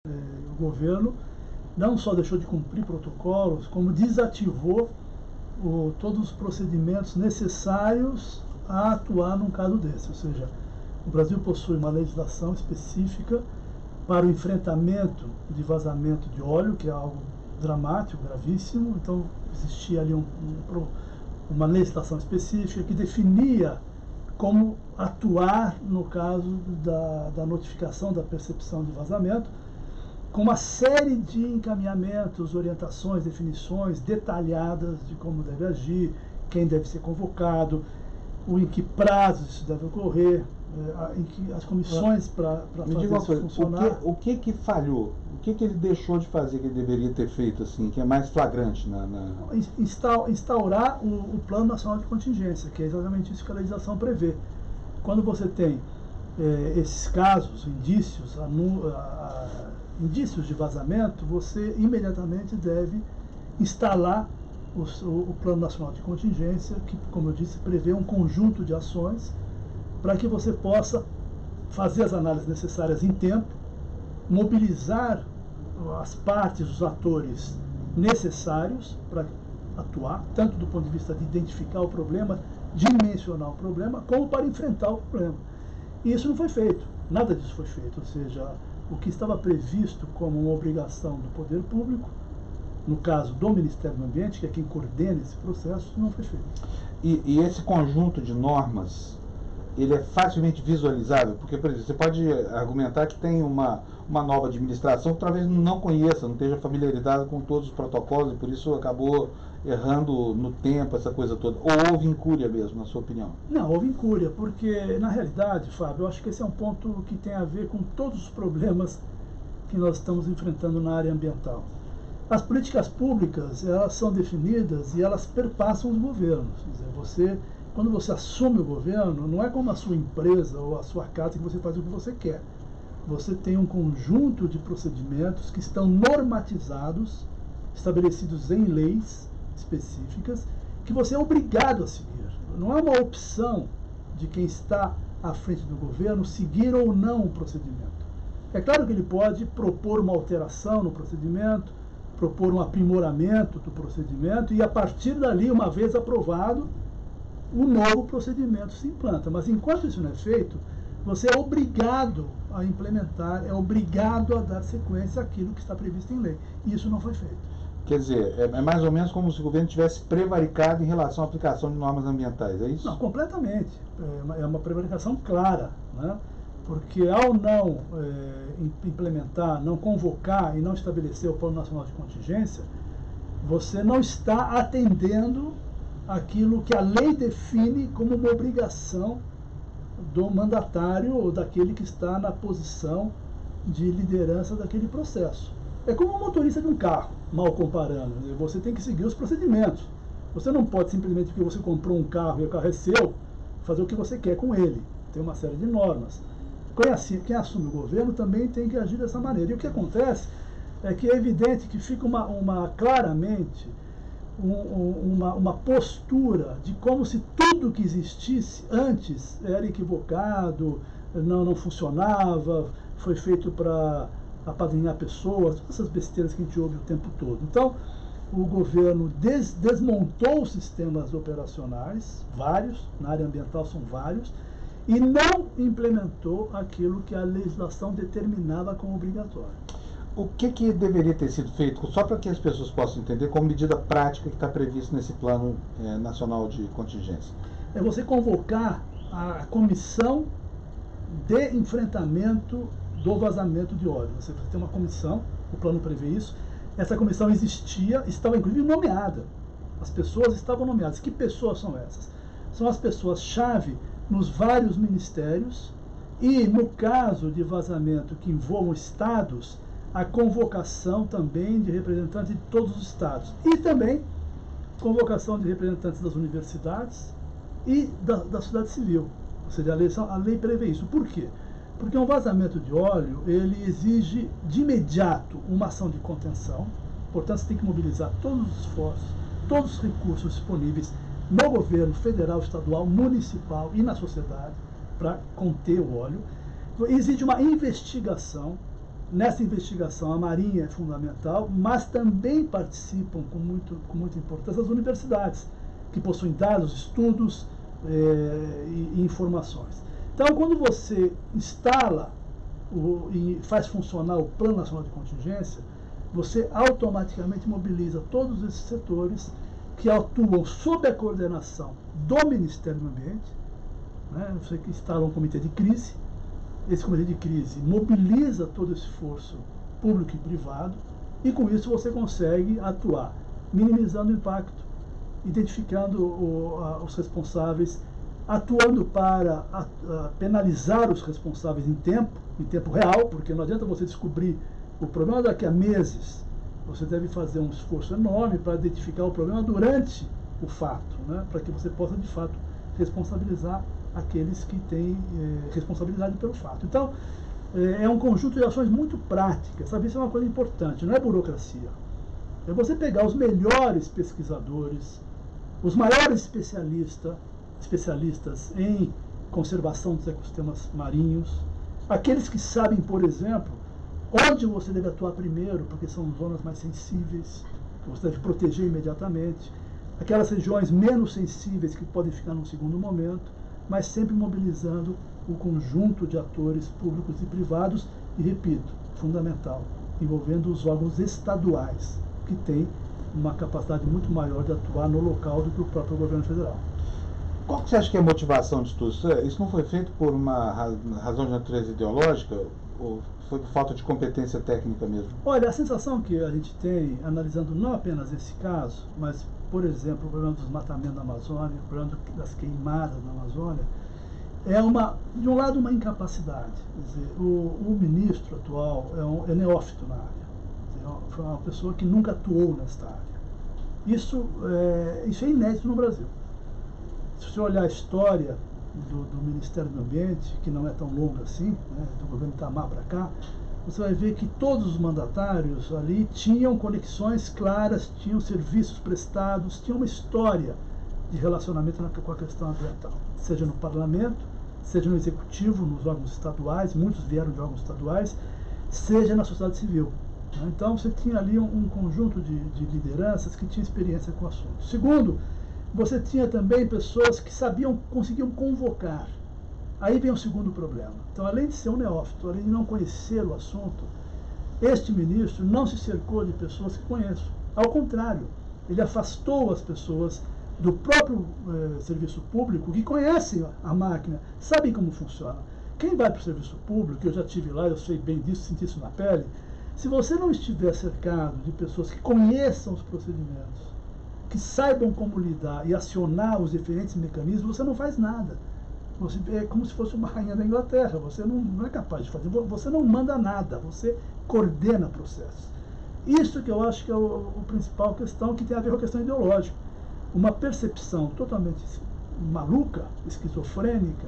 O governo não só deixou de cumprir protocolos, como desativou todos os procedimentos necessários a atuar num caso desse. Ou seja, o Brasil possui uma legislação específica para o enfrentamento de vazamento de óleo, que é algo dramático, gravíssimo. Então, existia ali uma legislação específica que definia como atuar no caso da notificação, da percepção de vazamento, com uma série de encaminhamentos, orientações, definições detalhadas de como deve agir, quem deve ser convocado, em que prazo isso deve ocorrer, em que as comissões para fazer isso funcionar. O que falhou? O que ele deixou de fazer que ele deveria ter feito, assim, que é mais flagrante? Instaurar o Plano Nacional de Contingência, que é exatamente isso que a legislação prevê. Quando você tem esses casos, indícios de vazamento, você imediatamente deve instalar o Plano Nacional de Contingência, que, como eu disse, prevê um conjunto de ações para que você possa fazer as análises necessárias em tempo, mobilizar as partes, os atores necessários para atuar, tanto do ponto de vista de identificar o problema, dimensionar o problema, como para enfrentar o problema. E isso não foi feito, nada disso foi feito, ou seja, o que estava previsto como uma obrigação do poder público, no caso do Ministério do Ambiente, que é quem coordena esse processo, não foi feito. E esse conjunto de normas, ele é facilmente visualizável? Porque, por exemplo, você pode argumentar que tem uma nova administração que talvez não conheça, não esteja familiarizada com todos os protocolos e por isso acabou errando no tempo, essa coisa toda. Ou houve incúria mesmo, na sua opinião? Não, houve incúria, porque, na realidade, Fábio, eu acho que esse é um ponto que tem a ver com todos os problemas que nós estamos enfrentando na área ambiental. As políticas públicas, elas são definidas e elas perpassam os governos. Quer dizer, quando você assume o governo, não é como a sua empresa ou a sua casa que você faz o que você quer. Você tem um conjunto de procedimentos que estão normatizados, estabelecidos em leis específicas, que você é obrigado a seguir. Não é uma opção de quem está à frente do governo seguir ou não o procedimento. É claro que ele pode propor uma alteração no procedimento, propor um aprimoramento do procedimento e, a partir dali, uma vez aprovado, um novo procedimento se implanta. Mas enquanto isso não é feito, você é obrigado a implementar, é obrigado a dar sequência àquilo que está previsto em lei. E isso não foi feito. Quer dizer, é mais ou menos como se o governo tivesse prevaricado em relação à aplicação de normas ambientais, é isso? Não, completamente. É uma prevaricação clara, né? Porque ao não implementar, não convocar e não estabelecer o Plano Nacional de Contingência, você não está atendendo aquilo que a lei define como uma obrigação do mandatário ou daquele que está na posição de liderança daquele processo. É como um motorista de um carro, mal comparando. Você tem que seguir os procedimentos. Você não pode simplesmente, porque você comprou um carro e o carro é seu, fazer o que você quer com ele. Tem uma série de normas. Quem assume o governo também tem que agir dessa maneira. E o que acontece é que é evidente que fica claramente uma postura de como se tudo que existisse antes era equivocado, não funcionava, foi feito para apadrinhar pessoas, todas essas besteiras que a gente ouve o tempo todo. Então, o governo desmontou os sistemas operacionais, vários, na área ambiental são vários, e não implementou aquilo que a legislação determinava como obrigatório. O que deveria ter sido feito, só para que as pessoas possam entender, como medida prática que está previsto nesse Plano Nacional de Contingência? É você convocar a comissão de enfrentamento do vazamento de óleo. Você tem uma comissão, o plano prevê isso, essa comissão existia, estava inclusive nomeada. As pessoas estavam nomeadas. Que pessoas são essas? São as pessoas-chave nos vários ministérios e, no caso de vazamento que envolvam estados, a convocação também de representantes de todos os estados. E também convocação de representantes das universidades e da sociedade civil. Ou seja, a lei prevê isso. Por quê? Porque um vazamento de óleo, ele exige de imediato uma ação de contenção. Portanto, você tem que mobilizar todos os esforços, todos os recursos disponíveis no governo federal, estadual, municipal e na sociedade para conter o óleo. Exige uma investigação nessa investigação a Marinha é fundamental, mas também participam com muita importância as universidades, que possuem dados, estudos e informações. Então, quando você instala e faz funcionar o Plano Nacional de Contingência, você automaticamente mobiliza todos esses setores que atuam sob a coordenação do Ministério do Ambiente, né? Você que instala um comitê de crise, esse comitê de crise mobiliza todo esse esforço público e privado, e com isso você consegue atuar, minimizando o impacto, identificando os responsáveis, atuando para penalizar os responsáveis em tempo real, porque não adianta você descobrir o problema daqui a meses. Você deve fazer um esforço enorme para identificar o problema durante o fato, né? Para que você possa, de fato, responsabilizar aqueles que têm responsabilidade pelo fato. Então, é um conjunto de ações muito práticas, sabe? Isso é uma coisa importante, não é burocracia. É você pegar os melhores pesquisadores, os maiores especialistas em conservação dos ecossistemas marinhos, aqueles que sabem, por exemplo, onde você deve atuar primeiro, porque são zonas mais sensíveis, que você deve proteger imediatamente, aquelas regiões menos sensíveis que podem ficar num segundo momento, mas sempre mobilizando o conjunto de atores públicos e privados, e repito, fundamental, envolvendo os órgãos estaduais, que têm uma capacidade muito maior de atuar no local do que o próprio governo federal. Qual que você acha que é a motivação de tudo isso? Isso não foi feito por uma razão de natureza ideológica ou foi por falta de competência técnica mesmo? Olha, a sensação que a gente tem, analisando não apenas esse caso, mas, por exemplo, o problema dos desmatamentos na Amazônia, o problema das queimadas na Amazônia, é de um lado uma incapacidade. Quer dizer, o ministro atual é neófito na área. Foi uma pessoa que nunca atuou nesta área. Isso é inédito no Brasil. Se você olhar a história do Ministério do Ambiente, que não é tão longa assim, né, do governo Itamar para cá, você vai ver que todos os mandatários ali tinham conexões claras, tinham serviços prestados, tinham uma história de relacionamento com a questão ambiental, seja no parlamento, seja no executivo, nos órgãos estaduais, muitos vieram de órgãos estaduais, seja na sociedade civil. Então você tinha ali um conjunto de lideranças que tinham experiência com o assunto. Segundo, você tinha também pessoas que conseguiam convocar. Aí vem o segundo problema. Então, além de ser um neófito, além de não conhecer o assunto, este ministro não se cercou de pessoas que conheçam. Ao contrário, ele afastou as pessoas do próprio serviço público que conhecem a máquina, sabem como funciona. Quem vai para o serviço público, eu já estive lá, eu sei bem disso, senti isso na pele, se você não estiver cercado de pessoas que conheçam os procedimentos, que saibam como lidar e acionar os diferentes mecanismos, você não faz nada. É como se fosse uma rainha da Inglaterra, você não é capaz de fazer, você não manda nada, você coordena processos. Isso que eu acho que é a principal questão, que tem a ver com a questão ideológica. Uma percepção totalmente maluca, esquizofrênica,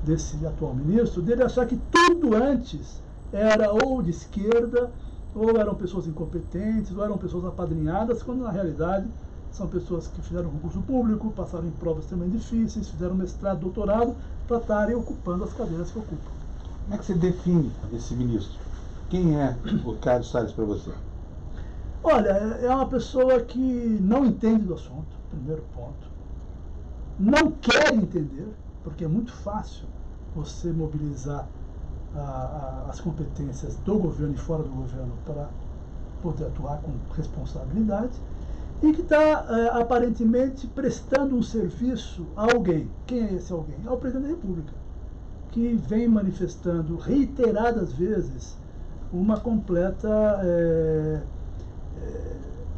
desse atual ministro, dele achar que tudo antes era ou de esquerda, ou eram pessoas incompetentes, ou eram pessoas apadrinhadas, quando na realidade são pessoas que fizeram concurso público, passaram em provas extremamente difíceis, fizeram mestrado, doutorado, para estarem ocupando as cadeiras que ocupam. Como é que você define esse ministro? Quem é o Ricardo Salles para você? Olha, é uma pessoa que não entende do assunto, primeiro ponto. Não quer entender, porque é muito fácil você mobilizar as competências do governo e fora do governo para poder atuar com responsabilidade. E que está, aparentemente, prestando um serviço a alguém. Quem é esse alguém? É o presidente da República, que vem manifestando reiteradas vezes uma completa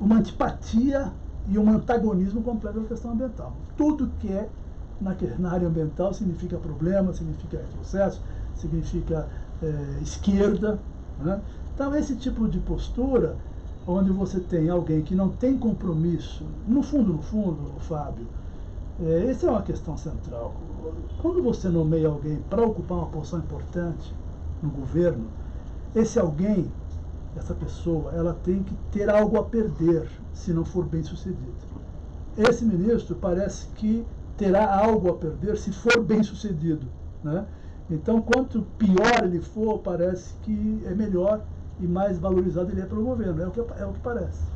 uma antipatia e um antagonismo completo da questão ambiental. Tudo que é na área ambiental significa problema, significa retrocesso, significa esquerda, né? Então, esse tipo de postura, onde você tem alguém que não tem compromisso, no fundo, Fábio, essa é uma questão central. Quando você nomeia alguém para ocupar uma posição importante no governo, esse alguém, essa pessoa, ela tem que ter algo a perder se não for bem sucedido. Esse ministro parece que terá algo a perder se for bem sucedido, né? Então, quanto pior ele for, parece que é melhor e mais valorizado ele é pelo governo. É o que parece.